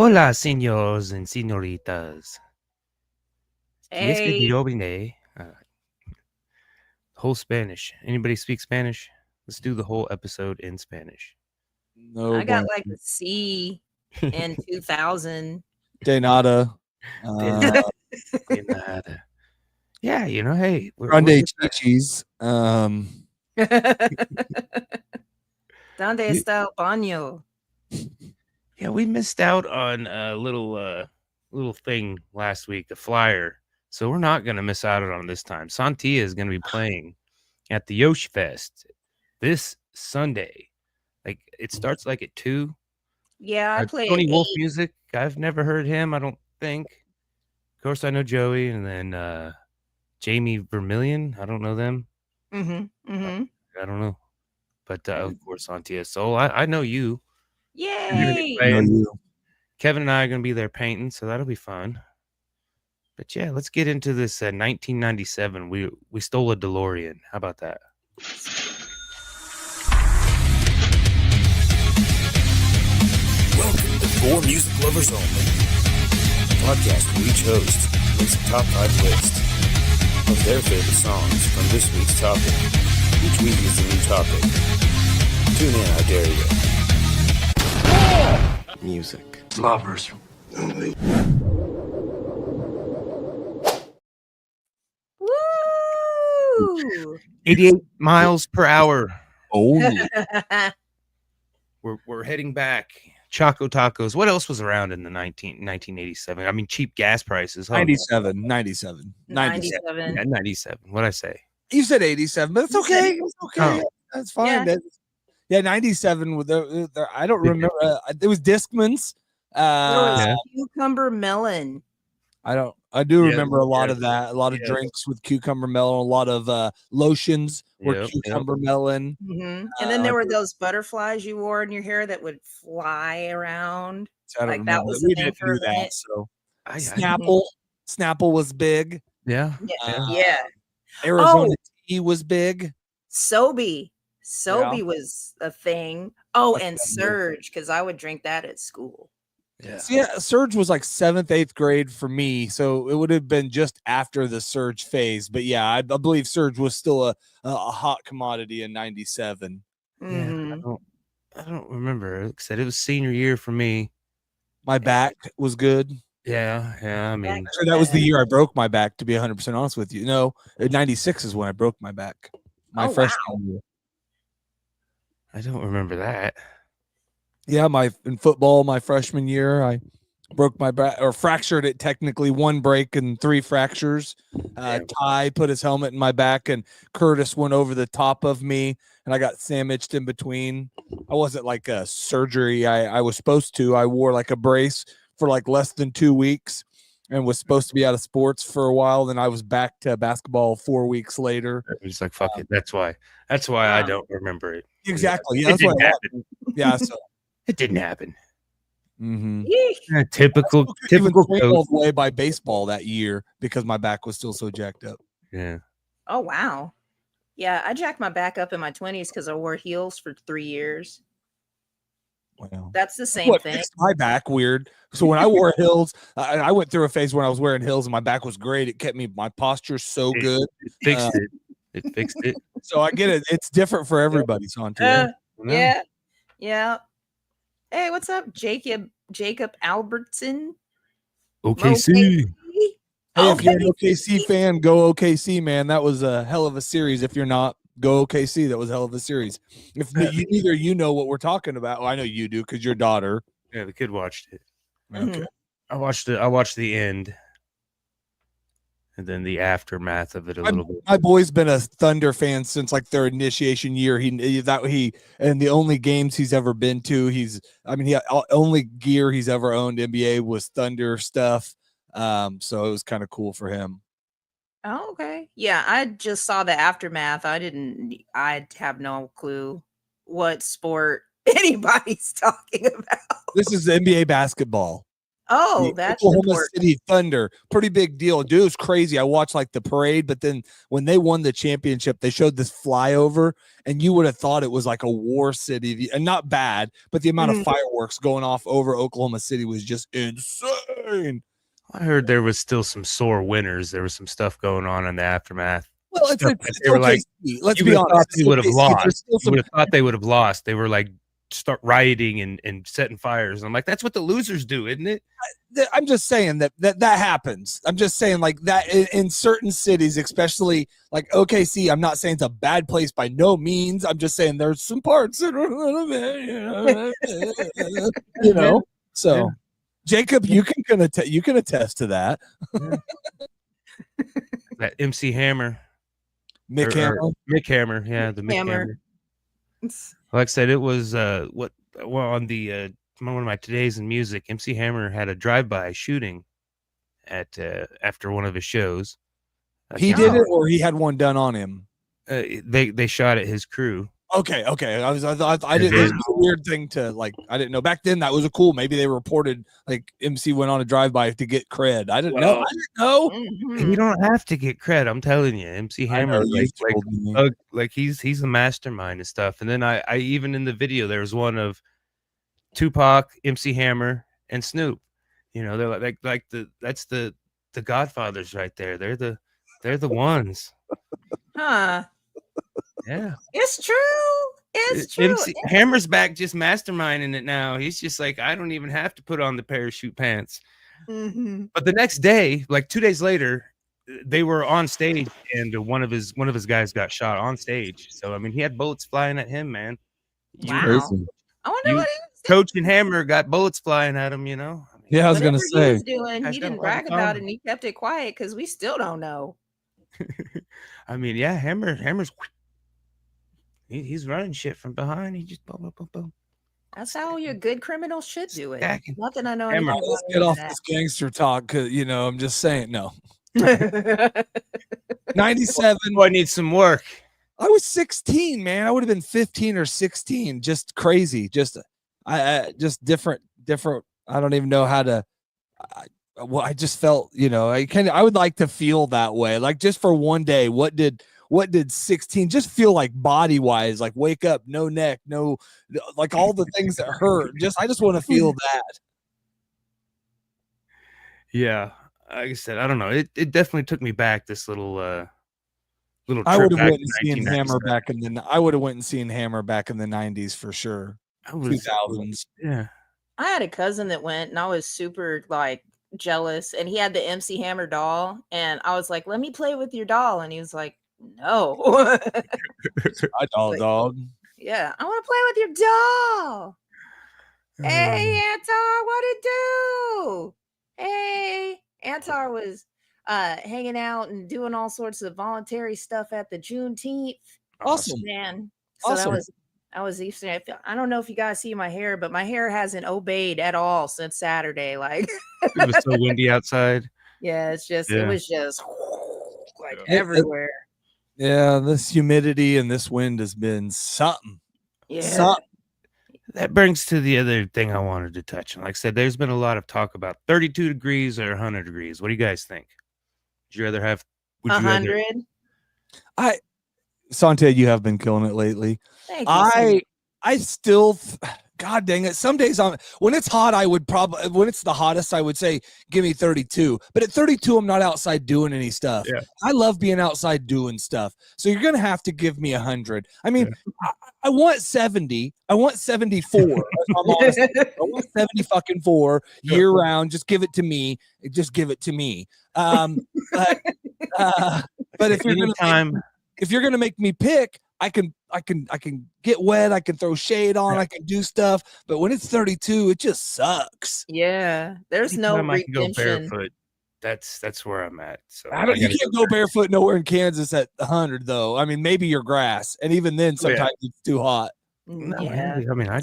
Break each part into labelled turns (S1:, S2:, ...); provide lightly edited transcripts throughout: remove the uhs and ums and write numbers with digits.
S1: Hola, señores and señoritas. Y es que
S2: Hey,
S1: yo vine. Whole Spanish. Anybody speak Spanish? Let's do the whole episode in Spanish.
S3: No,
S2: I got
S3: bueno.
S2: like a C in 2000.
S3: De nada.
S1: De nada. Yeah, you know, hey.
S3: Grande chichis.
S2: ¿Dónde está el baño?
S1: Yeah, we missed out on a little thing last week, a flyer. So we're not going to miss out on this time. Sontia is going to be playing at the Yosh Fest this Sunday. Like it starts like at 2.
S2: Yeah, I play
S1: Tony
S2: at
S1: Wolf
S2: 8.
S1: music. I've never heard him, I don't think. Of course, I know Joey, and then Jamie Vermillion. I don't know them. I don't know. But of course, Sontia Soul. I know you.
S2: Yay!
S1: Kevin and I are going to be there painting, so that'll be fun. But yeah, let's get into this 1997. We stole a DeLorean. How about that?
S4: Welcome to For Music Lovers Only, a podcast where each host makes a top 5 list of their favorite songs from this week's topic. Each week is a new topic. Tune in, I dare you. Music Lovers Only.
S2: Woo!
S1: 88 miles per hour.
S3: Oh,
S1: We're heading back. Choco Tacos. What else was around in the 1987? I mean, cheap gas prices.
S3: 97.
S1: Yeah, 97. What'd I say?
S3: You said 87, but it's okay. It's okay.
S1: Oh.
S3: That's fine.
S2: Yeah.
S3: Yeah, 97. With I don't remember. It was Discmans.
S2: There was
S1: Yeah.
S2: cucumber melon.
S3: I do
S1: Yeah,
S3: remember a lot
S1: yeah.
S3: of that. A lot of
S1: Yeah.
S3: drinks with cucumber melon. A lot of lotions were
S1: Yep,
S3: cucumber melon.
S2: And then there were those butterflies you wore in your hair that would fly around.
S3: I don't
S2: Like, that
S3: remember.
S2: was
S3: We
S2: the thing
S3: didn't
S2: for a
S3: do that.
S2: minute.
S3: So
S1: I
S3: Snapple was big.
S1: yeah.
S2: Yeah.
S3: Arizona tea was big.
S2: Sobe was a thing. Oh, and Surge, because I would drink that at school.
S1: Yeah.
S3: So yeah, Surge was like 7th, 8th grade for me, so it would have been just after the Surge phase. But yeah, I believe Surge was still a hot commodity in 97.
S2: Mhm.
S1: I don't remember. Like I said, it was senior year for me.
S3: My back was good.
S1: Yeah. I mean,
S3: Actually, that was the year I broke my back, to be 100% honest with you. No, 96 is when I broke my back. My
S2: Oh,
S3: freshman
S2: wow.
S3: year.
S1: I don't remember that.
S3: Yeah, in football, my freshman year, I broke my back, or fractured it technically, 1 break and 3 fractures. Ty put his helmet in my back, and Curtis went over the top of me, and I got sandwiched in between. I wasn't like a surgery. I was supposed to. I wore like a brace for like less than 2 weeks and was supposed to be out of sports for a while. Then I was back to basketball 4 weeks later.
S1: It was like, fuck it. That's why I don't remember it.
S3: Exactly. Yeah,
S1: It
S3: that's what
S1: didn't happen.
S3: Yeah, so
S1: It didn't happen.
S3: mm-hmm.
S1: Typical
S3: all the way by baseball that year because my back was still so jacked up.
S1: Yeah.
S2: Oh, wow. Yeah, I jacked my back up in my 20s because I wore heels for 3 years.
S3: Wow.
S2: That's the same thing.
S3: Fixed my back weird. So when I wore heels, I went through a phase when I was wearing heels and my back was great. It kept my posture so good.
S1: It fixed it. It fixed it.
S3: So I get it. It's different for everybody, Sontia.
S2: Yeah. Hey, what's up, Jacob Albertson?
S1: OKC.
S3: Hey, if you're an OKC fan, go OKC, man. That was a hell of a series. If you're not, go OKC. That was a hell of a series. If neither you know what we're talking about, well, I know you do because your daughter.
S1: Yeah, the kid watched it.
S3: Okay.
S1: I watched the end. And then the aftermath of it a little bit.
S3: My boy's been a Thunder fan since like their initiation year. He and the only games he's ever been to, only gear he's ever owned NBA was Thunder stuff. So it was kind of cool for him.
S2: Oh, okay. Yeah, I just saw the aftermath. I have no clue what sport anybody's talking about.
S3: This is NBA basketball.
S2: Oh,
S3: The
S2: that's
S3: Oklahoma
S2: important.
S3: City Thunder, pretty big deal. Dude, it was crazy. I watched like the parade, but then when they won the championship, they showed this flyover, and you would have thought it was like a war city, and not bad, but the amount of fireworks going off over Oklahoma City was just insane.
S1: I heard there was still some sore winners. There was some stuff going on in the aftermath.
S3: Well, it's
S1: They were
S3: okay.
S1: like,
S3: Let's
S1: you
S3: be
S1: would have thought
S3: honest.
S1: they would have lost.
S3: There's still
S1: You
S3: some
S1: would have thought they would have lost. They were like start rioting and setting fires. I'm like, that's what the losers do, isn't it?
S3: I'm just saying that happens. I'm just saying like that in certain cities, especially like OKC. I'm not saying it's a bad place by no means. I'm just saying there's some parts that are a little bit, you know. So,
S1: Yeah.
S3: Jacob, you can attest to that.
S1: That MC Hammer,
S3: Mick
S1: or
S3: Hammer.
S1: Mick Hammer, yeah, the Mick Hammer. Like I said, it was on the one of my Todays in Music. MC Hammer had a drive-by shooting at after one of his shows.
S3: He did it, or he had one done on him.
S1: They shot at his crew.
S3: Okay. I didn't. It was a weird thing to like. I didn't know back then that was a cool. Maybe they reported like MC went on a drive-by to get cred. I didn't know.
S1: You don't have to get cred. I'm telling you, MC Hammer, like he's a mastermind and stuff. And then I even in the video there was one of Tupac, MC Hammer, and Snoop. You know, they're like that's the Godfathers right there. They're the ones.
S2: Huh.
S1: Yeah.
S2: It's true. It's true.
S1: MC Hammer's back just masterminding it now. He's just like, I don't even have to put on the parachute pants. But the next day, like 2 days later, they were on stage and one of his guys got shot on stage. So I mean, he had bullets flying at him, man.
S2: Wow. I wonder what he was
S1: Coach and Hammer got bullets flying at him, you know. I mean,
S3: yeah, I was gonna say
S2: he didn't brag about it and he kept it quiet because we still don't know.
S1: I mean, yeah, Hammer's he's running shit from behind. He just boom, boom, boom, boom.
S2: That's how your good criminals should do it.
S1: Stacking.
S2: Nothing I know.
S1: Hammer.
S3: Let's get off this gangster talk, because you know I'm just saying no. 97.
S1: I need some work.
S3: I was 16, man. I would have been 15 or 16. Just crazy. Just just different. I don't even know how to. I just felt, you know, I would like to feel that way. Like just for one day, what did 16 just feel like body wise? Like wake up, no neck, no, like all the things that hurt. I just want to feel that.
S1: Yeah. Like I said, I don't know. It definitely took me back. This little trip.
S3: I would have went and seen Hammer back in the. I would have went and seen Hammer back in the 90s for sure. 2000s.
S1: Yeah.
S2: I had a cousin that went, and I was super like jealous. And he had the MC Hammer doll, and I was like, "Let me play with your doll," and he was like, "No."
S3: My doll,
S2: like,
S3: dog.
S2: Yeah, I want to play with your doll. Hey, Antar, what it do? Hey, Antar was hanging out and doing all sorts of voluntary stuff at the Juneteenth.
S3: Awesome,
S2: man. So
S3: awesome.
S2: that was Easter. I don't know if you guys see my hair, but my hair hasn't obeyed at all since Saturday. Like
S1: it was so windy outside.
S2: Yeah, it was just like everywhere.
S3: Yeah, this humidity and this wind has been something.
S2: Yeah.
S3: Something.
S1: That brings to the other thing I wanted to touch on. Like I said, there's been a lot of talk about 32 degrees or 100 degrees. What do you guys think? Would you rather have
S2: 100?
S3: Sontia, you have been killing it lately.
S2: Thank you.
S3: I still, God dang it. Some days when it's hot, when it's the hottest, I would say, give me 32. But at 32, I'm not outside doing any stuff.
S1: Yeah.
S3: I love being outside doing stuff. So you're going to have to give me 100. I mean, I want 70. I want 74. I'm honest. I want 70 fucking 4 year round. Just give it to me. Just give it to me. But if you're going to make me pick, I can get wet. I can throw shade on. I can do stuff. But when it's 32, it just sucks.
S2: Yeah, there's no redemption.
S1: Go barefoot. That's where I'm at. So
S3: you can't go barefoot nowhere in Kansas at 100 though. I mean, maybe your grass, and even then, sometimes it's too hot.
S1: No, I mean,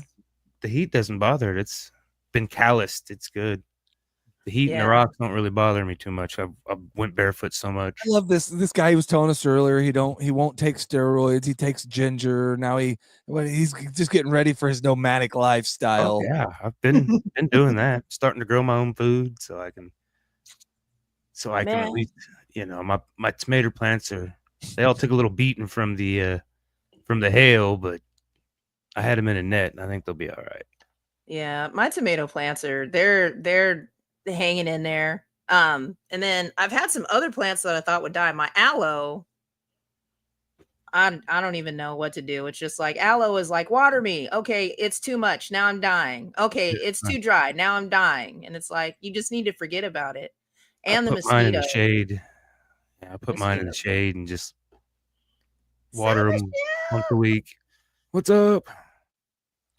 S1: the heat doesn't bother it. It's been calloused. It's good. The heat and the rocks don't really bother me too much. I went barefoot so much.
S3: I love this guy who was telling us earlier he won't take steroids. He takes ginger. Now he's just getting ready for his nomadic lifestyle.
S1: Oh, yeah, I've been doing that. Starting to grow my own food so I can at least, my tomato plants they all took a little beating from the hail, but I had them in a net and I think they'll be all right.
S2: Yeah, my tomato plants they're hanging in there. And then I've had some other plants that I thought would die. My aloe, I don't even know what to do. It's just like aloe is like, water me. Okay, it's too much. Now I'm dying. Okay, it's too dry. Now I'm dying. And it's like you just need to forget about it. And the
S1: put mine in
S2: mosquito.
S1: the shade. Yeah, I put mine in the shade and just water them once a week. What's up?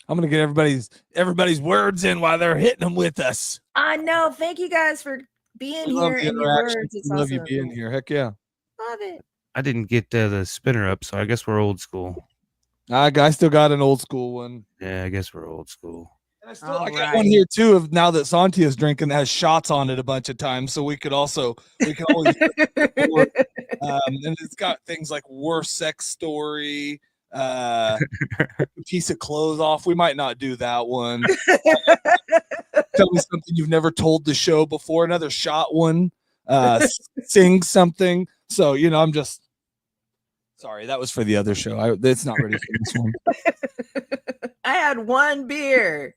S3: I'm gonna get everybody's words in while they're hitting them with us.
S2: I know. Thank you guys for being here and your words. It's
S3: love
S2: awesome.
S3: you being here. Heck yeah.
S2: Love it.
S1: I didn't get the spinner up, so I guess we're old school.
S3: I still got an old school one.
S1: Yeah, I guess we're old school.
S3: And I got one here too of now that Sontia's drinking that has shots on it a bunch of times, so we can always and it's got things like worst sex story, piece of clothes off. We might not do that one. Tell me something you've never told the show before. Another shot one. Sing something. So I'm just sorry. That was for the other show. It's not ready for this one.
S2: I had one beer.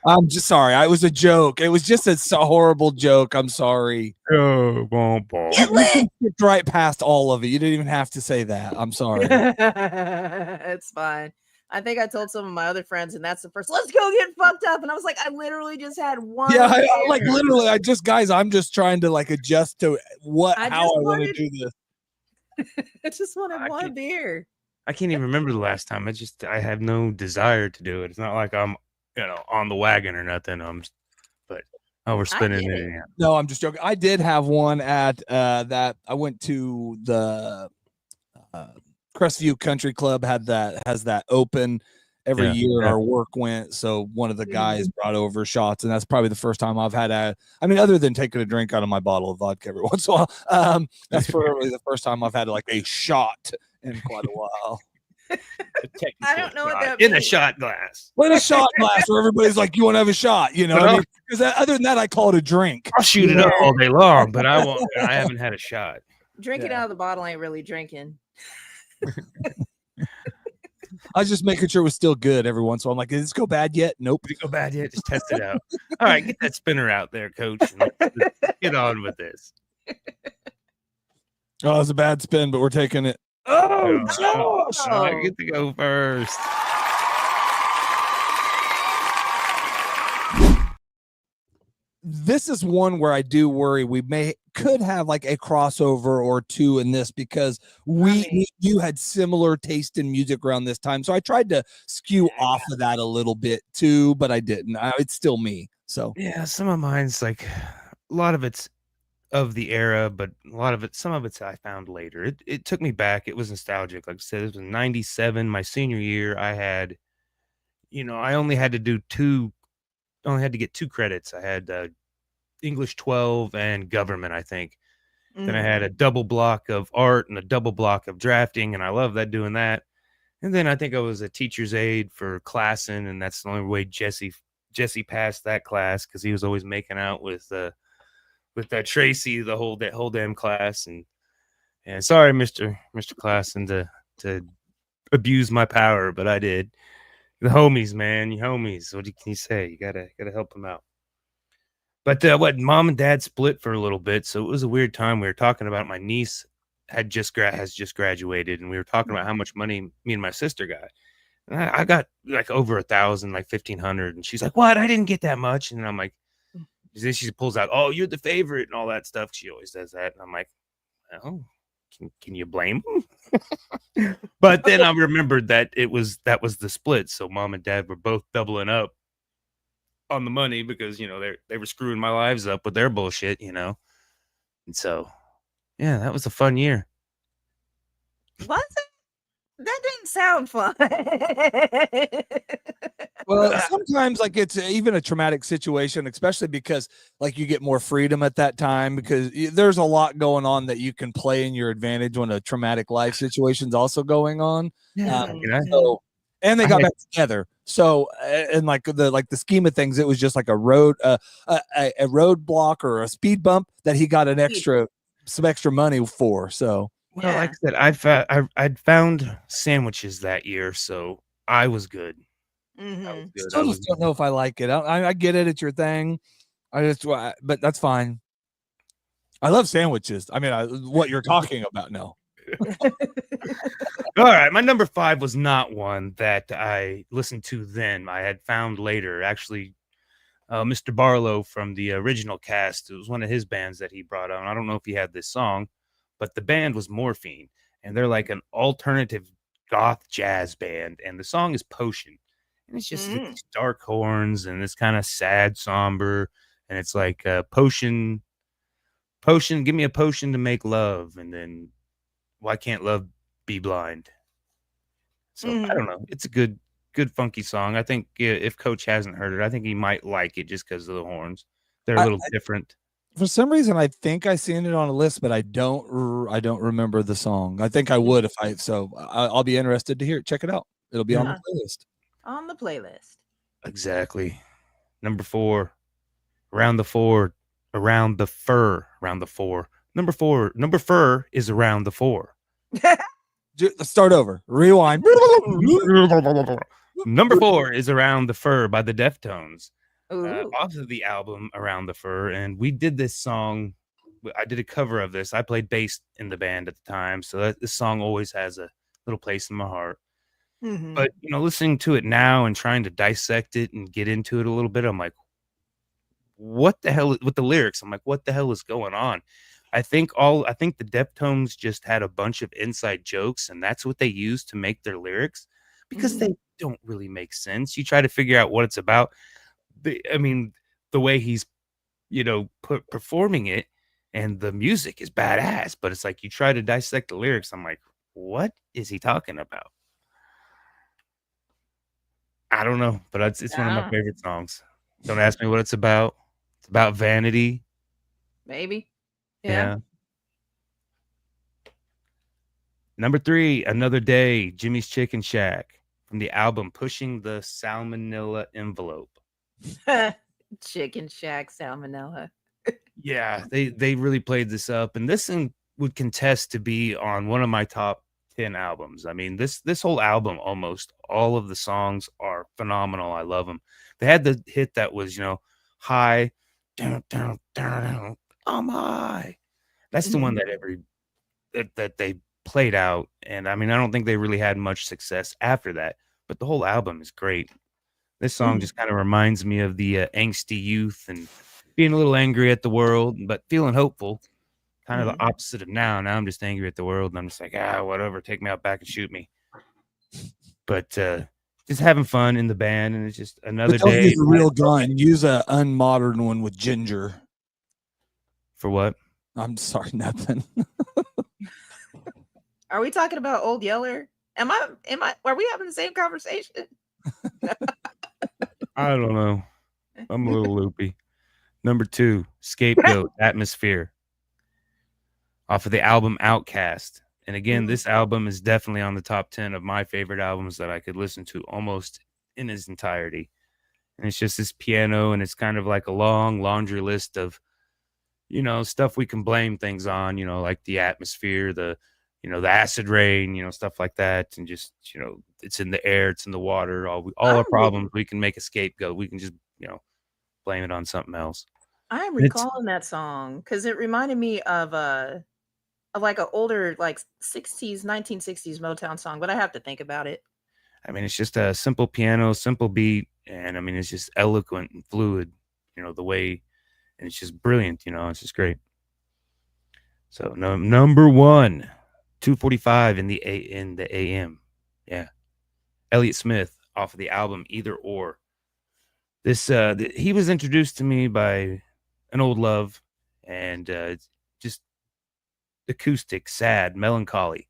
S3: I'm just sorry. It was a joke. It was just a horrible joke. I'm sorry.
S1: Oh,
S3: Get right past all of it. You didn't even have to say that. I'm sorry.
S2: It's fine. I think I told some of my other friends, and that's the first. Let's go get fucked up. And I was like, I literally just had one.
S3: Yeah, literally. I'm just trying to adjust to how I want to do this.
S2: I just wanted one beer.
S1: I can't even remember the last time. I have no desire to do it. It's not like I'm on the wagon or nothing. We're spinning it.
S3: No, I'm just joking. I did have one at that. I went to the Crestview Country Club has that open every year. Our work went, so one of the guys brought over shots, and that's probably the first time I've had other than taking a drink out of my bottle of vodka every once in a while. That's probably the first time I've had a shot in quite a while.
S2: I don't know what that means.
S1: In a shot glass.
S3: In a shot glass where everybody's like, you want to have a shot, because other than that, I call it a drink.
S1: I'll shoot it up all day long, but I won't. I haven't had a shot.
S2: Drinking out of the bottle ain't really drinking.
S3: I was just making sure it was still good every once in a while. I'm like, did this go bad yet? Nope.
S1: Did it go bad yet? Just test it out. All right, get that spinner out there, coach. Let's get on with this.
S3: Oh, it's a bad spin, but we're taking it. Oh, Josh!
S1: I get to go first.
S3: This is one where I do worry we could have a crossover or two in this because you had similar taste in music around this time. So I tried to skew off of that a little bit too, but I didn't. It's still me. So
S1: yeah, some of mine's a lot of it's of the era, but some of it's I found later. It took me back. It was nostalgic. Like I said, it was in 97, my senior year. I had, I only had to get 2 credits. I had English 12 and government, I think. Then I had a double block of art and a double block of drafting, and I love doing that. And then I think I was a teacher's aide for classing, and that's the only way Jesse passed that class because he was always making out with that Tracy the whole damn class. And sorry, Mr. Klassen, to abuse my power, but I did. The homies, man, you homies. What can you say? You gotta help them out. But mom and dad split for a little bit, so it was a weird time. We were talking about my niece has just graduated, and we were talking about how much money me and my sister got. And I got over 1,000, 1,500, and she's like, "What? I didn't get that much." And I'm like, then she pulls out, "Oh, you're the favorite," and all that stuff. She always does that, and I'm like, "Oh, can you blame them?" But then I remembered that that was the split, so mom and dad were both doubling up on the money because they were screwing my lives up with their bullshit, and so yeah, that was a fun year.
S2: Was it? That doesn't sound fun.
S3: Well, sometimes like it's even a traumatic situation, especially because like you get more freedom at that time because there's a lot going on that you can play in your advantage when a traumatic life situation's also going on. So, and they got back together. So, and like the scheme of things, it was just like a roadblock or a speed bump that he got some extra money for. So,
S1: well, like I said, I'd found sandwiches that year, so I was good.
S2: Mm-hmm.
S3: Still just don't know if I like it. I get it. It's your thing. But that's fine. I love sandwiches. I mean, what you're talking about now.
S1: All right, my number 5 was not one that I listened to then. I had found later. Actually, Mr. Barlow from the original cast, it was one of his bands that he brought on. I don't know if he had this song, but the band was Morphine, and they're like an alternative goth jazz band, and the song is Potion. And it's just these dark horns and it's kind of sad, somber, and it's like potion, give me a potion to make love, and then why can't love be blind? So I don't know. It's a good funky song. I think if Coach hasn't heard it, I think he might like it just because of the horns. They're a little different.
S3: For some reason, I think I seen it on a list, but I don't remember the song. I think I would if I'll be interested to hear it. Check it out. It'll be on the playlist.
S2: On the playlist.
S1: Exactly. Number 4, around the fur. Number 4, number fur is around the 4.
S3: Let's start over. Rewind.
S1: Number 4 is Around the Fur by the Deftones. Off of the album Around the Fur, and we did this song. I did a cover of this. I played bass in the band at the time, so this song always has a little place in my heart. But listening to it now and trying to dissect it and get into it a little bit, I'm like, what the hell with the lyrics? I'm like, what the hell is going on? I think the Deftones just had a bunch of inside jokes, and that's what they used to make their lyrics because they don't really make sense. You try to figure out what it's about. The way he's, performing it, and the music is badass, but it's like you try to dissect the lyrics. I'm like, what is he talking about? I don't know, but it's one of my favorite songs. Don't ask me what it's about. It's about vanity.
S2: Maybe.
S1: Yeah. Number 3, Another Day, Jimmy's Chicken Shack from the album Pushing the Salmanilla Envelope.
S2: Chicken Shack Salmanilla.
S1: Yeah, they really played this up, and this would contest to be on one of my top 10 albums. I mean, this whole album, almost all of the songs are phenomenal. I love them. They had the hit that was, high, down, down, down, I'm high. That's the one that they played out, and I mean, I don't think they really had much success after that, but the whole album is great. This song just kind of reminds me of the angsty youth and being a little angry at the world, but feeling hopeful. Kind of the opposite of now. Now I'm just angry at the world, and I'm just like, whatever, take me out back and shoot me. But just having fun in the band, and it's just another day.
S3: Use a real gun. Use a unmodern one with ginger.
S1: For what?
S3: I'm sorry, nothing.
S2: Are we talking about Old Yeller? Are we having the same conversation?
S1: I don't know. I'm a little loopy. Number 2, Scapegoat, Atmosphere, off of the album Outcast. And again, this album is definitely on the top 10 of my favorite albums that I could listen to almost in its entirety. And it's just this piano, and it's kind of like a long laundry list of, stuff we can blame things on, like the atmosphere, the acid rain, stuff like that. And just, it's in the air, it's in the water, all our problems, we can make a scapegoat. We can just, blame it on something else.
S2: I'm recalling that song because it reminded me of like an older, like 1960s Motown song, but I have to think about it.
S1: I mean, it's just a simple piano, simple beat, and I mean, it's just eloquent and fluid, the way, and it's just brilliant, it's just great. So number 1, 2:45 in the AM. Yeah. Elliot Smith off of the album Either Or. This he was introduced to me by an old love, and just acoustic, sad, melancholy.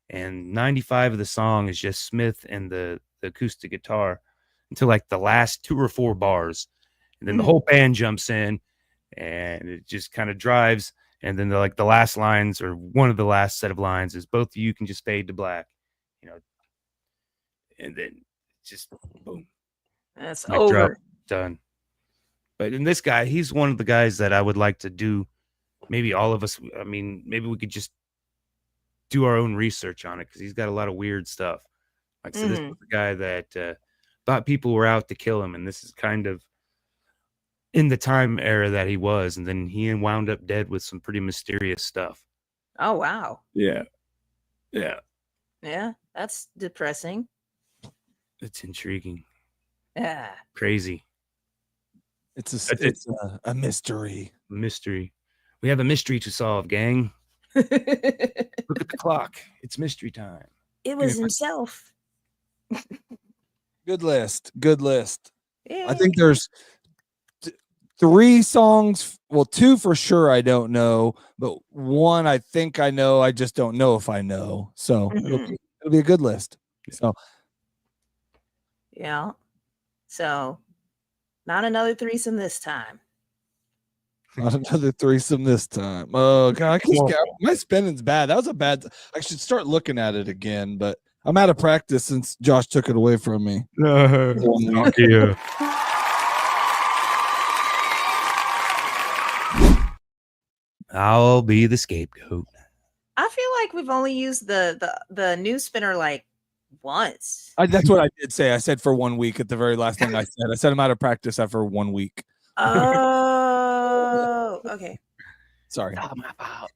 S1: and 95 of the song is just Smith and the acoustic guitar until like the last 2 or 4 bars, and then the whole band jumps in, and it just kind of drives. And then the last lines, or one of the last set of lines, is both of you can just fade to black, and then just boom,
S2: That's
S1: mic drop,
S2: over.
S1: done. But in this guy, he's one of the guys that I would like to do. Maybe all of us. I mean, maybe we could just do our own research on it, because he's got a lot of weird stuff. Like, so this was the guy that thought people were out to kill him, and this is kind of in the time era that he was, and then he wound up dead with some pretty mysterious stuff.
S2: Oh, wow.
S1: Yeah.
S2: Yeah, that's depressing.
S1: It's intriguing.
S2: Yeah.
S1: Crazy.
S3: It's a mystery.
S1: Mystery. We have a mystery to solve, gang. Look at the clock. It's mystery time.
S2: It was himself.
S3: Good list. Good list.
S2: Yeah.
S3: I think there's 3 songs. Well, 2 for sure I don't know, but 1 I think I know. I just don't know if I know. So it'll be a good list. So
S2: yeah. So not another threesome this time.
S3: not another threesome this time. Oh God, my spinning's bad. That was a bad. I should start looking at it again, but I'm out of practice since Josh took it away from me.
S1: Sontia. I'll be the scapegoat.
S2: I feel like we've only used the new spinner like once.
S3: That's what I did say. I said for 1 week at the very last thing I said. I said I'm out of practice after 1 week.
S2: Oh, okay.
S3: Sorry.
S1: Oh, my fault.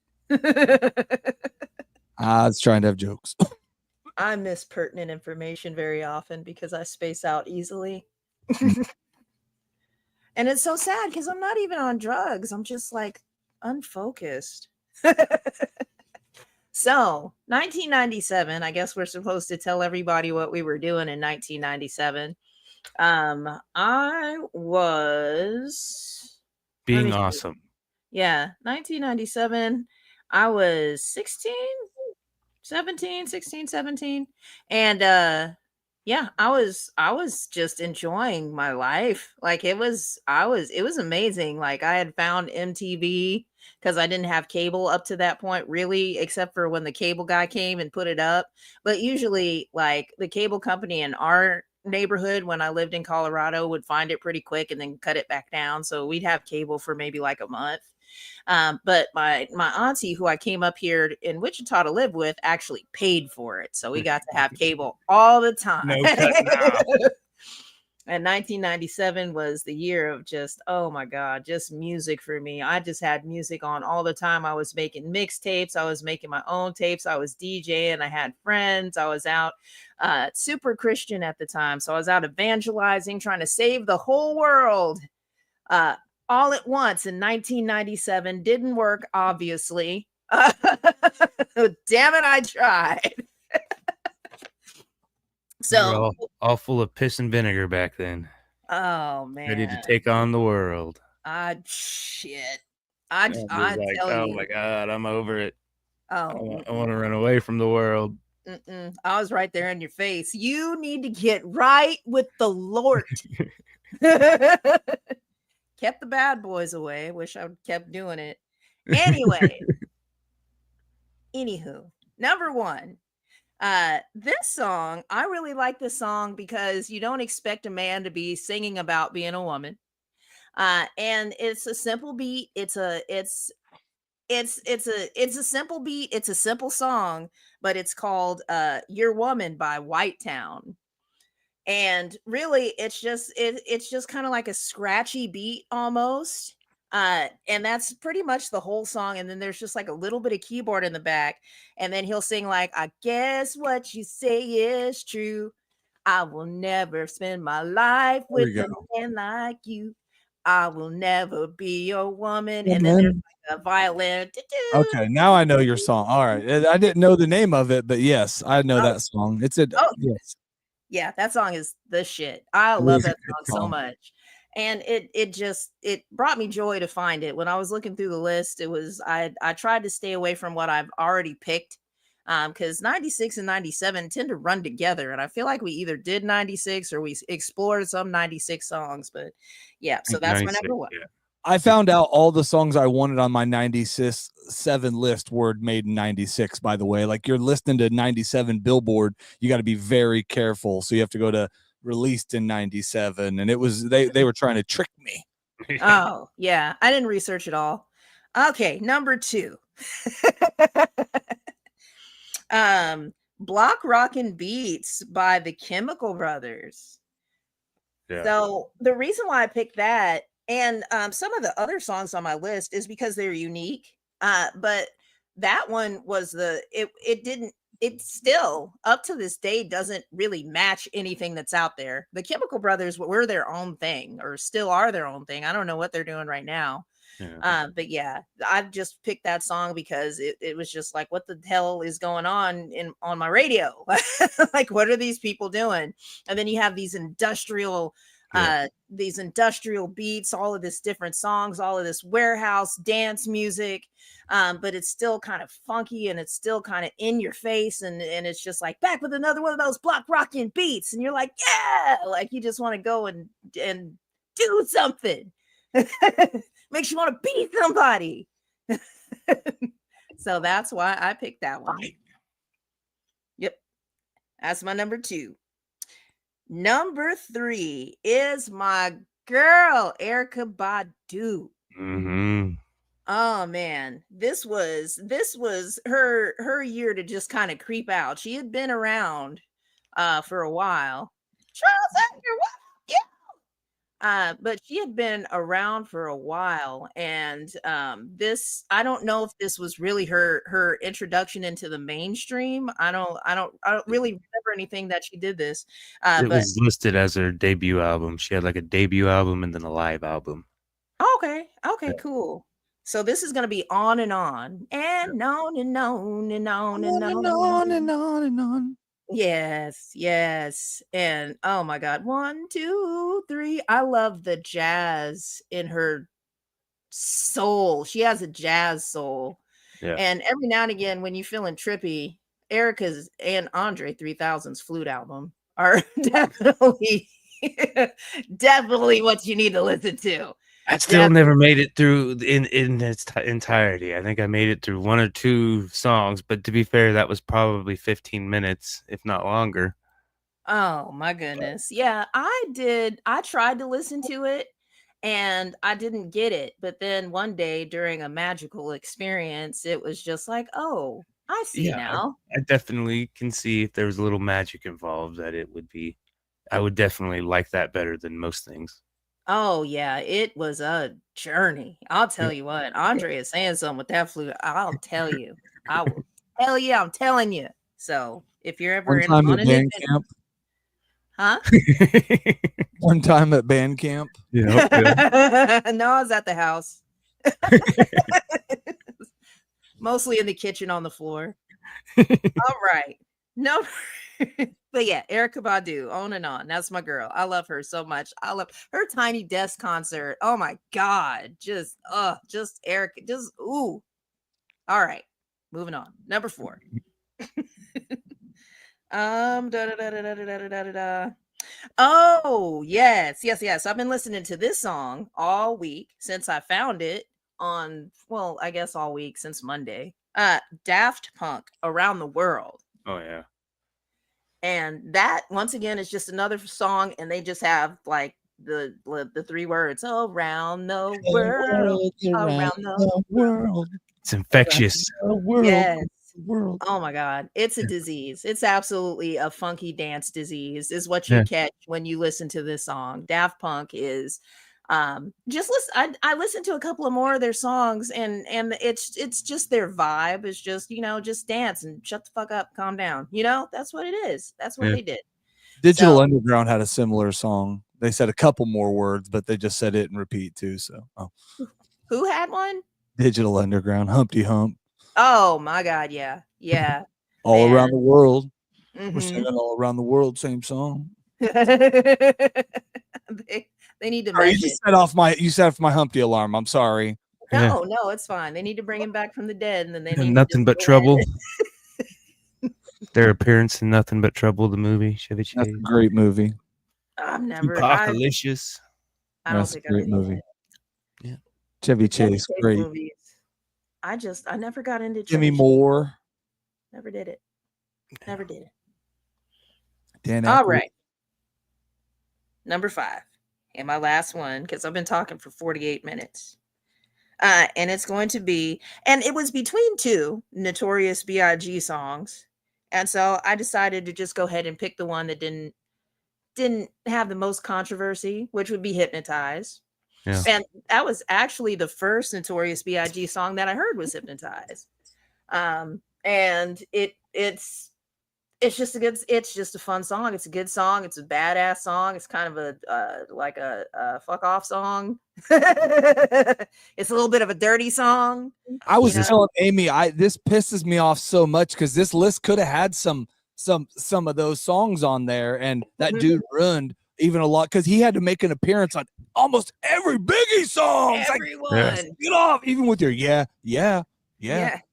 S3: I was trying to have jokes.
S2: I miss pertinent information very often because I space out easily. And it's so sad because I'm not even on drugs. I'm just like unfocused. So 1997, I guess we're supposed to tell everybody what we were doing in 1997. I was
S1: being awesome.
S2: Yeah, 1997. I was 16, 17. And yeah, I was just enjoying my life. Like it was amazing. Like I had found MTV because I didn't have cable up to that point, really, except for when the cable guy came and put it up. But usually, like the cable company in our neighborhood when I lived in Colorado would find it pretty quick and then cut it back down. So we'd have cable for maybe like a month. But my auntie, who I came up here in Wichita to live with, actually paid for it. So we got to have cable all the time.
S1: No cutting off.
S2: And 1997 was the year of just, oh my God, just music for me. I just had music on all the time. I was making mixtapes. I was making my own tapes. I was DJing. I had friends. I was out super Christian at the time. So I was out evangelizing, trying to save the whole world all at once in 1997. Didn't work, obviously. Damn it, I tried. So
S1: all full of piss and vinegar back then.
S2: Oh man,
S1: ready to take on the world.
S2: Shit. I
S1: like,
S2: tell
S1: oh
S2: you.
S1: my God, I'm over it.
S2: Oh,
S1: I want to run away from the world.
S2: I was right there in your face. You need to get right with the Lord. Kept the bad boys away. Wish I would kept doing it. Anyway. Anywho, number 1. This song, I really like this song because you don't expect a man to be singing about being a woman. And it's a simple beat. It's a simple beat. It's a simple song, but it's called Your Woman by White Town. And really it's just kind of like a scratchy beat almost. And that's pretty much the whole song. And then there's just like a little bit of keyboard in the back. And then he'll sing like, I guess what you say is true. I will never spend my life with a man like you. I will never be your woman. And then there's like a violin.
S3: Okay, now I know your song. All right. I didn't know the name of it, but yes, I know that song. It's a yes.
S2: Yeah, that song is the shit. I love that song so much. And it brought me joy to find it. When I was looking through the list, it was I tried to stay away from what I've already picked Because 96 and 97 tend to run together. And I feel like we either did 96 or we explored some 96 songs. But yeah, so that's my number one.
S1: Yeah.
S3: I found out all the songs I wanted on my 97 list were made in 96, by the way. Like, you're listening to 97 Billboard, you got to be very careful. So you have to go to released in 97. And it was, they were trying to trick me.
S2: Oh, yeah. I didn't research it all. Okay, number 2. Block Rockin' Beats by the Chemical Brothers.
S1: Yeah.
S2: So the reason why I picked that and some of the other songs on my list is because they're unique. But that one was it still up to this day doesn't really match anything that's out there. The Chemical Brothers were their own thing, or still are their own thing. I don't know what they're doing right now.
S1: Yeah.
S2: But yeah, I've just picked that song because it was just like, what the hell is going on on my radio? Like, what are these people doing? And then you have these industrial beats, all of this different songs, all of this warehouse dance music. But it's still kind of funky and it's still kind of in your face. And it's just like, back with another one of those block rockin' beats. And you're like, yeah, like you just want to go and do something. Makes you want to beat somebody. So that's why I picked that one. Yep. That's my number 2. Number 3 is my girl, Erykah Badu.
S1: Mm-hmm.
S2: Oh man, this was her year to just kind of creep out. She had been around for a while. But she had been around for a while, and this, I don't know if this was really her introduction into the mainstream. I don't really remember anything that she did this.
S1: It was listed as her debut album. She had like a debut album and then a live album.
S2: Okay, cool. So this is gonna be on and on and on and on and on and on and on and on. Yes. And oh my God, 1, 2, 3. I love the jazz in her soul. She has a jazz soul.
S1: Yeah.
S2: And every now and again, when you're feeling trippy, Erykah's and Andre 3000's flute album are definitely what you need to listen to.
S1: I still never made it through in its entirety. I think I made it through 1 or 2 songs, but to be fair, that was probably 15 minutes, if not longer.
S2: Oh my goodness. Yeah, I did. I tried to listen to it and I didn't get it. But then one day during a magical experience, it was just like, oh, I see now.
S1: I definitely can see if there was a little magic involved that it would be. I would definitely like that better than most things.
S2: Oh yeah, it was a journey. I'll tell you what, Andre is saying something with that flute. I'll tell you. I will tell you. I'm telling you. So if you're ever in
S3: on an band camp,
S2: huh?
S3: One time at band camp.
S1: Yeah.
S2: No, I was at the house. Mostly in the kitchen on the floor. All right. No. But yeah, Erykah Badu, on and on. That's my girl. I love her so much. I love her Tiny Desk concert. Oh my God. Just Erykah. Just ooh. All right. Moving on. Number 4. Oh, yes. I've been listening to this song all week since I found it on, well, I guess all week since Monday. Daft Punk, Around the World.
S1: Oh yeah.
S2: And that, once again, is just another song, and they just have like the 3 words, around the world, around the world.
S1: It's infectious.
S2: Yes. Oh my God. It's a disease. It's absolutely a funky dance disease is what you catch when you listen to this song. Daft Punk is just listen. I listened to a couple of more of their songs, and it's just their vibe. It's just, just dance and shut the fuck up, calm down. That's what it is. That's what they did.
S3: Digital Underground had a similar song. They said a couple more words, but they just said it in repeat too. So
S2: who had one?
S3: Digital Underground, Humpty Hump.
S2: Oh my God, yeah.
S3: All around the world.
S2: Mm-hmm.
S3: We're singing all around the world, same song.
S2: They need to.
S3: You set off my Humpty alarm. I'm sorry.
S2: No, it's fine. They need to bring him back from the dead, and then they need
S1: nothing but trouble. Their appearance in Nothing But Trouble, the movie, Chevy Chase.
S3: That's a great movie.
S2: I've never.
S1: Apocalypse.
S2: I don't
S3: That's a
S2: think
S3: great
S2: I've seen
S3: movie.
S2: it.
S1: Yeah.
S3: Chevy
S2: The Chevy
S3: Chase, great.
S2: movies. I never got into
S3: Jimmy
S2: Chevy Chase.
S3: Moore.
S2: Never did it. Never did it.
S3: Dan
S2: All
S3: Aykroyd.
S2: right. Number 5. And my last one, because I've been talking for 48 minutes. And it's going to be, and it was between 2 Notorious B.I.G. songs. And so I decided to just go ahead and pick the one that didn't have the most controversy, which would be Hypnotize.
S1: Yeah.
S2: And that was actually the first Notorious B.I.G. song that I heard was Hypnotize. And it's just a fun song. It's a good song. It's a badass song. It's kind of a fuck off song. It's a little bit of a dirty song.
S3: I was telling Amy, this pisses me off so much because this list could have had some of those songs on there, and that dude ruined even a lot because he had to make an appearance on almost every Biggie song.
S2: Everyone,
S3: like, get off, even with your yeah.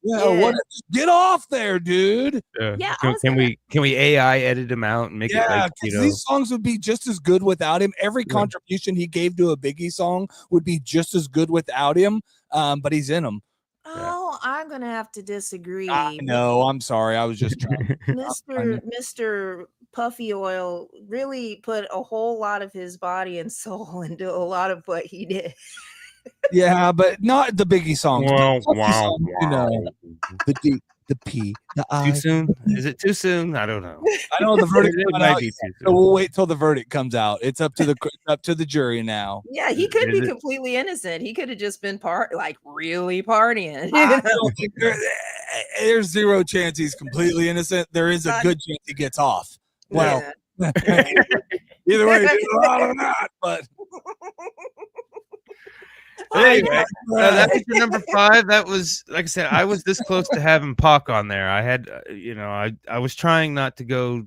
S3: What? Get off there, dude.
S2: Yeah.
S1: Can we AI edit him out and make it like
S3: these songs would be just as good without him. Every contribution he gave to a Biggie song would be just as good without him. But he's in them.
S2: Oh, I'm gonna have to disagree.
S3: No, I'm sorry. I was just trying.
S2: Mr. Puffy Oil really put a whole lot of his body and soul into a lot of what he did.
S3: Yeah, but not the Biggie songs.
S1: Wow.
S3: You know, the D, the P, the I.
S1: Too soon? Is it too soon? I don't know.
S3: I know the verdict
S1: might
S3: out,
S1: be too soon.
S3: so we'll wait till the verdict comes out. It's up to the jury now.
S2: Yeah, he could be completely innocent. He could have just been really partying.
S3: I don't think there's zero chance he's completely innocent. There is a good chance he gets off. Well, either way, I don't know, but.
S1: Anyway, that was your number 5. That was, like I said, I was this close to having Pac on there. I had, I was trying not to go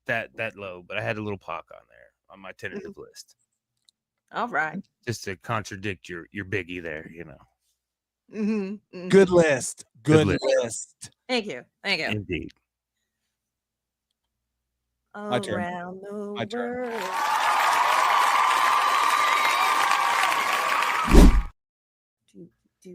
S1: that low, but I had a little Pac on there on my tentative list.
S2: All right,
S1: just to contradict your Biggie there,
S3: Good list. Good list.
S2: Thank you.
S1: Indeed.
S3: My turn.
S2: Around the
S3: My turn.
S2: world.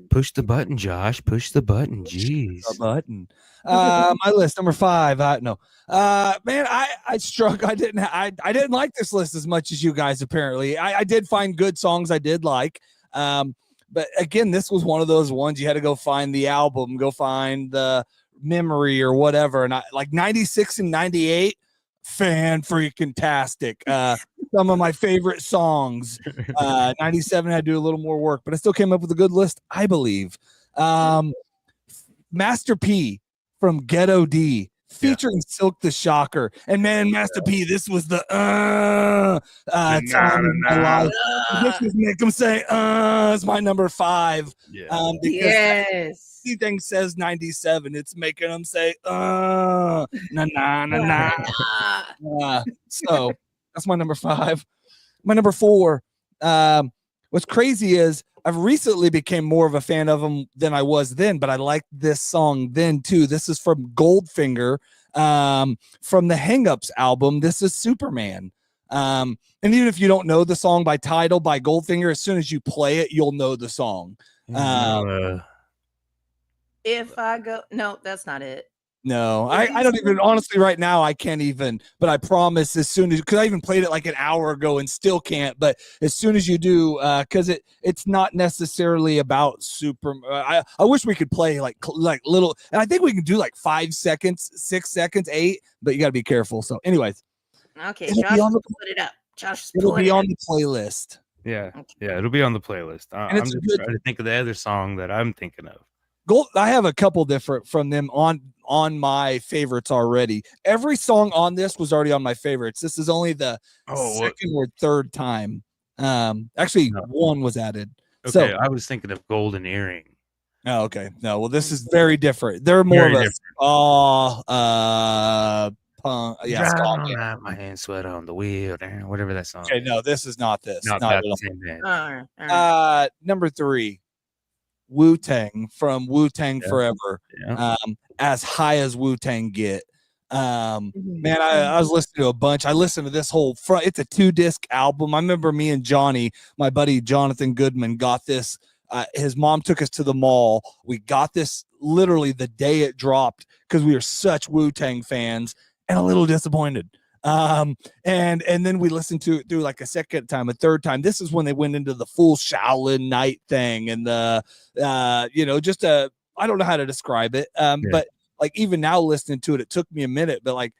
S1: Push the button, Josh. Push the button. Jeez.
S3: The button. My list number 5. Man, I struck. I didn't like this list as much as you guys. Apparently, I did find good songs I did like. But again, this was one of those ones you had to go find the album, go find the memory or whatever. And I like 96 and 98. Fan freaking tastic. Some of my favorite songs. 97 had to do a little more work, but I still came up with a good list, I believe. Master P from Ghetto D featuring Silk the Shocker. And man, Master P, this was the time of my life. This is Make Em Say it's my number 5. Because anything says 97, it's making them say na na na na. So that's my number 5. My number 4. What's crazy is I've recently became more of a fan of them than I was then, but I liked this song then too. This is from Goldfinger, from the Hang Ups album. This is Superman. And even if you don't know the song by title by Goldfinger, as soon as you play it, you'll know the song.
S2: If I go, no, that's not it.
S3: No, I don't even, honestly, right now, I can't even, but I promise as soon as, because I even played it like an hour ago and still can't, but as soon as you do, because it's not necessarily about I wish we could play like little, and I think we can do like 5 seconds, 6 seconds, 8, but you got to be careful. So anyways.
S2: Okay, Josh, put it up. Josh,
S3: it'll be on the playlist.
S1: Yeah, it'll be on the playlist. I'm just trying to think of the other song that I'm thinking of.
S3: I have a couple different from them on my favorites already. Every song on this was already on my favorites. This is only the second or third time. Actually, one was added.
S1: Okay,
S3: so
S1: I was thinking of Golden Earring.
S3: Oh, okay. No, well, this is very different. They're more of a punk. Yeah,
S1: my hand sweat on the wheel. Whatever that song.
S3: Okay, no, this is not this.
S1: Not the same band.
S2: All right.
S3: Number 3. Wu-Tang from Wu-Tang Forever.
S1: Yeah.
S3: As high as Wu-Tang get. Man, I was listening to a bunch. I listened to this whole front. It's a 2-disc album. I remember me and Johnny, my buddy Jonathan Goodman, got this. His mom took us to the mall. We got this literally the day it dropped because we were such Wu-Tang fans and a little disappointed. And then we listened to it through like a second time, a third time. This is when they went into the full Shaolin night thing and the just I don't know how to describe it. But like even now listening to it, it took me a minute, but like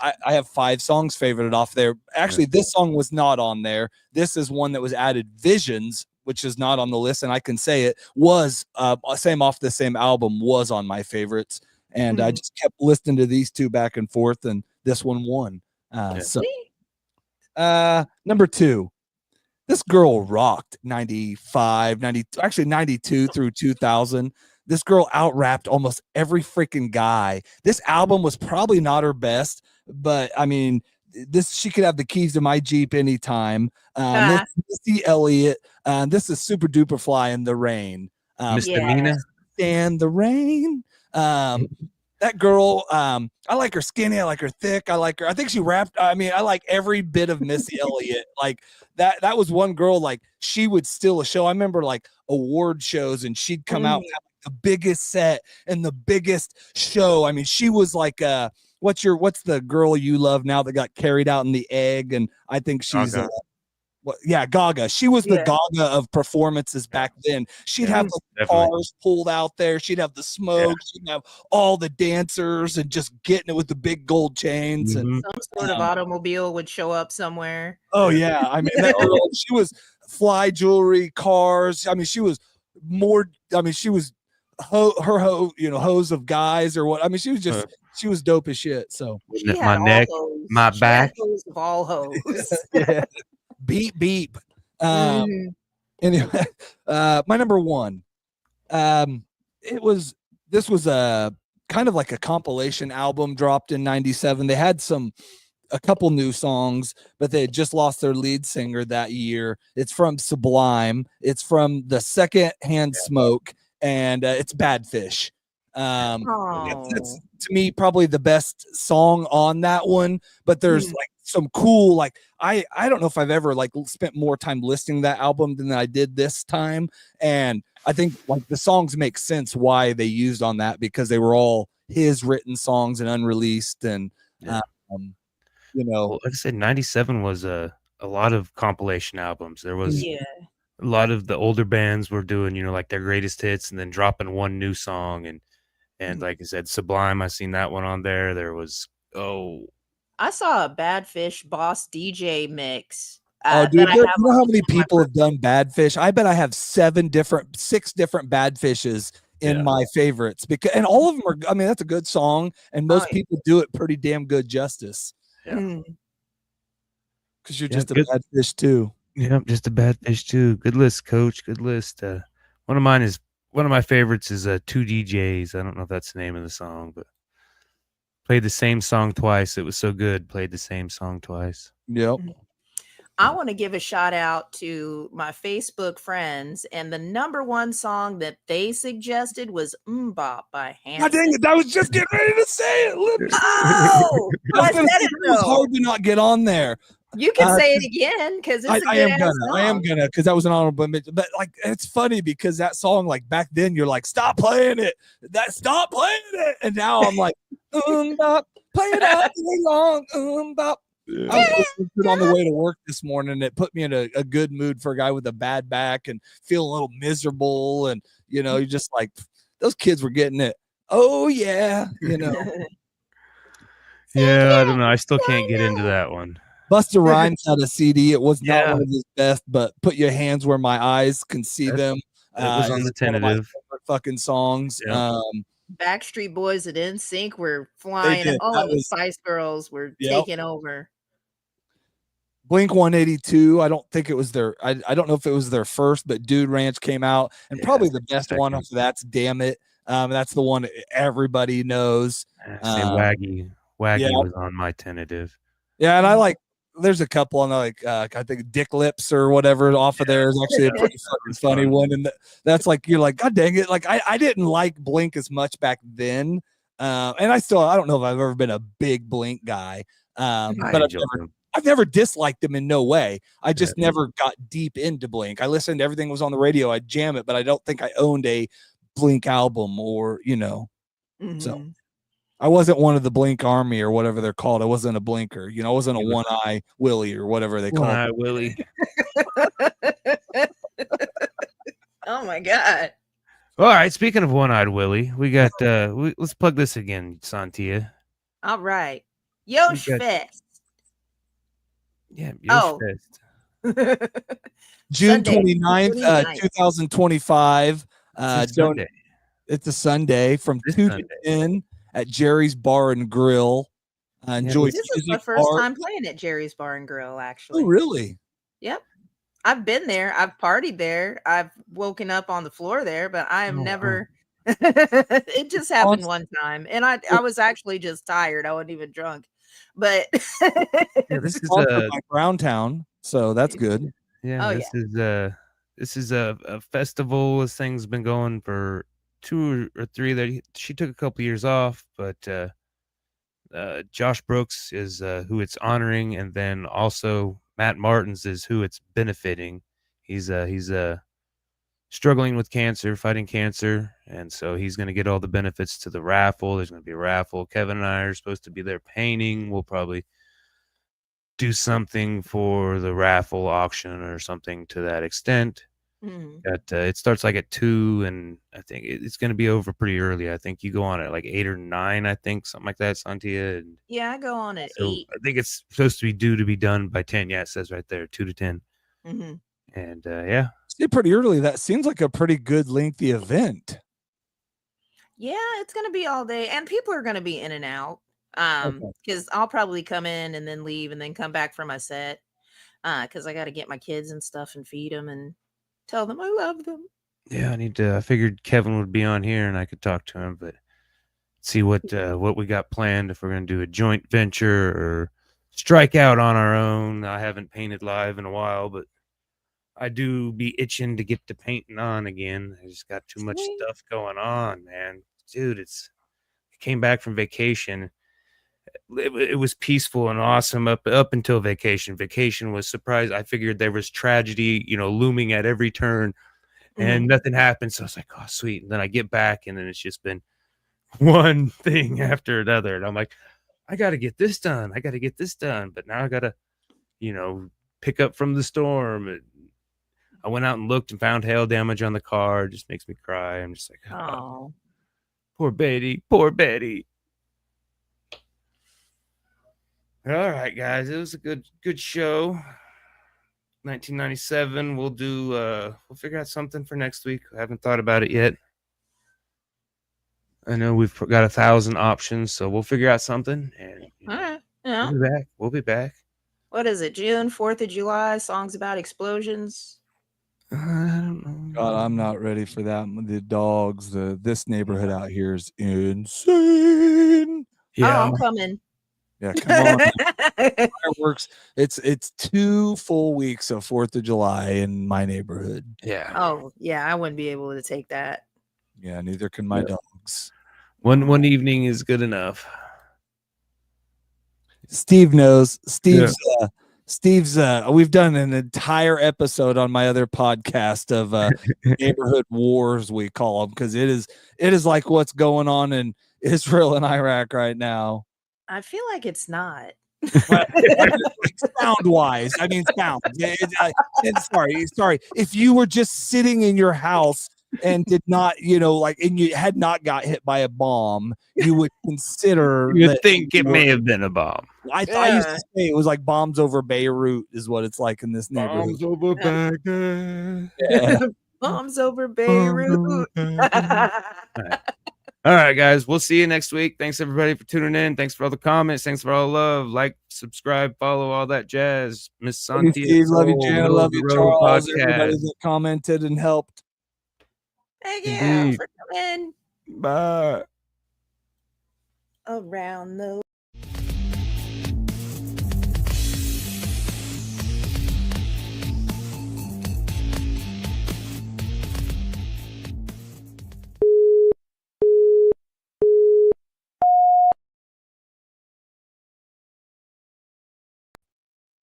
S3: I have 5 songs favorited off there. Actually, this song was not on there. This is one that was added, Visions, which is not on the list, and I can say it was same off the same album, was on my favorites. And I just kept listening to these two back and forth, and this one won. Number 2, this girl rocked 95, 90, actually 92 through 2000. This girl out-rapped almost every freaking guy. This album was probably not her best, but I mean, she could have the keys to my Jeep anytime. This is Elliot. This is Super Duper Fly in the Rain.
S1: Misdemeanor.
S3: Stand the rain. That girl, I like her skinny, I like her thick, I like her. I think she rapped. I mean, I like every bit of Missy Elliott. Like that was one girl, like she would steal a show. I remember like award shows, and she'd come out and have the biggest set and the biggest show. I mean, she was like what's the girl you love now that got carried out in the egg? And I think she's Gaga. She was the Gaga of performances back then. She'd have the cars pulled out there. She'd have the smoke. She'd have all the dancers and just getting it with the big gold chains. And
S2: some sort of automobile would show up somewhere.
S3: Oh yeah, I mean that girl. She was fly jewelry, cars. I mean, she was more. I mean, she was hose of guys or what. I mean, she was just she was dope as shit. So
S1: my neck, my back,
S2: hose of all hoes.
S3: Yeah. Beep beep. Anyway, my number 1. This was a kind of like a compilation album dropped in 97. They had a couple new songs, but they had just lost their lead singer that year. It's from Sublime. It's from the Second Hand Smoke, and it's Badfish. It's to me probably the best song on that one, but there's like some cool, like I don't know if I've ever like spent more time listening to that album than I did this time. And I think like the songs make sense why they used on that, because they were all his written songs and unreleased. And
S1: like I said, 97 was a lot of compilation albums. There was a lot of the older bands were doing, like their greatest hits and then dropping one new song. And like I said, Sublime, I seen that one on there. There was
S2: I saw a Badfish Boss DJ mix.
S3: Dude, you know how many people have done Badfish? I bet I have 6 different Badfishes in my favorites, and all of them are. I mean, that's a good song, and most people do it pretty damn good justice.
S1: Yeah,
S3: because you're just a Badfish too.
S1: Yeah, just a Badfish too. Good list, Coach. Good list. One of my favorites is 2 DJs. I don't know if that's the name of the song, but played the same song twice. It was so good. Played the same song twice.
S3: Yep.
S2: I want to give a shout out to my Facebook friends, and the number 1 song that they suggested was Bop by Hanson.
S3: God dang it, I was just getting ready to say it.
S2: I said it
S3: was hard to not get on there.
S2: You can say it again, because I
S3: am gonna, because that was an honorable mention. But like, it's funny because that song, like back then, you're like, stop playing it. Stop playing it. And now I'm like, bop, play it out too long. Bop. I was listening to it on the way to work this morning, and it put me in a good mood for a guy with a bad back and feeling a little miserable. And you're just like, those kids were getting it. Oh yeah,
S1: Yeah, I don't know. I still can't get into that one.
S3: Busta Rhymes had a CD. It was not one of his best, but Put Your Hands Where My Eyes Can See Them.
S1: It was on the tentative.
S3: Fucking songs.
S1: Yeah.
S2: Backstreet Boys and NSYNC were flying, and all of the Spice Girls were taking over.
S3: Blink 182. I don't think it was their. I don't know if it was their first, but Dude Ranch came out, and probably the best one after that's Damn It. That's the one everybody knows.
S1: Waggy was on my tentative.
S3: Yeah, and I like. There's a couple on I think Dick Lips or whatever off of there is actually a pretty fucking funny one, and that's like, you're like, God dang it, like I didn't like Blink as much back then, And I don't know if I've ever been a big Blink guy.
S1: I
S3: But
S1: enjoy them.
S3: I've never disliked them in no way. I just never got deep into Blink. I listened to everything that was on the radio. I'd jam it, but I don't think I owned a Blink album or, so I wasn't one of the Blink Army or whatever they're called. I wasn't a Blinker. I wasn't a One-Eye Willie or whatever they call it.
S1: One-Eye Willie.
S2: Oh my God.
S1: All right. Speaking of One-Eyed Willie, we got let's plug this again, Sontia.
S2: All right. Yosh Fest.
S1: Yeah, Yosh Fest.
S3: June 29th, 2025.
S1: Sunday.
S3: It's a Sunday from 2 to 10 at Jerry's Bar and Grill. Enjoy.
S2: This is my first time playing at Jerry's Bar and Grill, actually.
S3: Oh, really?
S2: Yep. I've been there. I've partied there. I've woken up on the floor there, but I have never. It just happened one time, and I was actually just tired. I wasn't even drunk, but
S3: this is by Browntown, so that's good.
S1: Yeah, this is a festival. This thing's been going for 2 or 3. That she took a couple years off, but Josh Brooks is who it's honoring, and then also Matt Martins is who it's benefiting. He's struggling with cancer, fighting cancer, and so he's going to get all the benefits to the raffle. There's going to be a raffle. Kevin and I are supposed to be there painting. We'll probably do something for the raffle auction or something to that extent. It starts like at 2, and I think it's going to be over pretty early. I think you go on at like 8 or 9, I think, something like that, Sontia.
S2: Yeah, I go on at 8.
S1: I think it's supposed to be due to be done by 10. Yeah, it says right there, 2 to 10.
S2: Mm-hmm.
S1: And yeah,
S3: it's pretty early. That seems like a pretty good lengthy event.
S2: Yeah, it's going to be all day, and people are going to be in and out. Because I'll probably come in and then leave and then come back for my set. Because I got to get my kids and stuff and feed them and tell them I love them.
S1: Yeah, I figured Kevin would be on here and I could talk to him, but see what we got planned, if we're going to do a joint venture or strike out on our own. I haven't painted live in a while, but I do be itching to get to painting on again. I just got too much stuff going on, man. Dude, I came back from vacation. It was peaceful and awesome up until vacation. Vacation was surprised. I figured there was tragedy, looming at every turn, and nothing happened. So I was like, oh, sweet. And then I get back, and then it's just been one thing after another. And I'm like, I got to get this done. I got to get this done. But now I got to, pick up from the storm. I went out and looked and found hail damage on the car. It just makes me cry. I'm just like, oh, poor Betty, poor Betty. All right, guys, it was a good show. 1997. We'll figure out something for next week. I haven't thought about it yet. I know we've got 1,000 options, so we'll figure out something. And
S2: all right, yeah,
S1: we'll be back.
S2: What is it? June 4th of July. Songs about explosions.
S1: I don't know.
S3: God, I'm not ready for that. The dogs, this neighborhood out here is insane.
S2: Yeah, I'm coming.
S3: Yeah, come on. Fireworks. It's 2 full weeks of 4th of July in my neighborhood.
S1: Yeah.
S2: Oh, yeah, I wouldn't be able to take that.
S3: Yeah, neither can my dogs.
S1: One evening is good enough.
S3: Steve knows. Steve's we've done an entire episode on my other podcast of neighborhood wars, we call them, because it is like what's going on in Israel and Iraq right now.
S2: I feel like it's not.
S3: Sound wise, I mean sound. Sorry. If you were just sitting in your house and did not, and you had not got hit by a bomb, you would consider.
S1: You think it may have been a bomb.
S3: I used to say it was like bombs over Beirut is what it's like in this neighborhood.
S1: Bombs over Baghdad.
S2: Yeah. Bombs over Beirut.
S1: All right, guys. We'll see you next week. Thanks, everybody, for tuning in. Thanks for all the comments. Thanks for all the love. Like, subscribe, follow, all that jazz. Miss Sontia.
S3: Love you, Jan. Love you, Charles. Everybody that commented and helped.
S2: Thank you for coming.
S1: Bye.
S2: Around the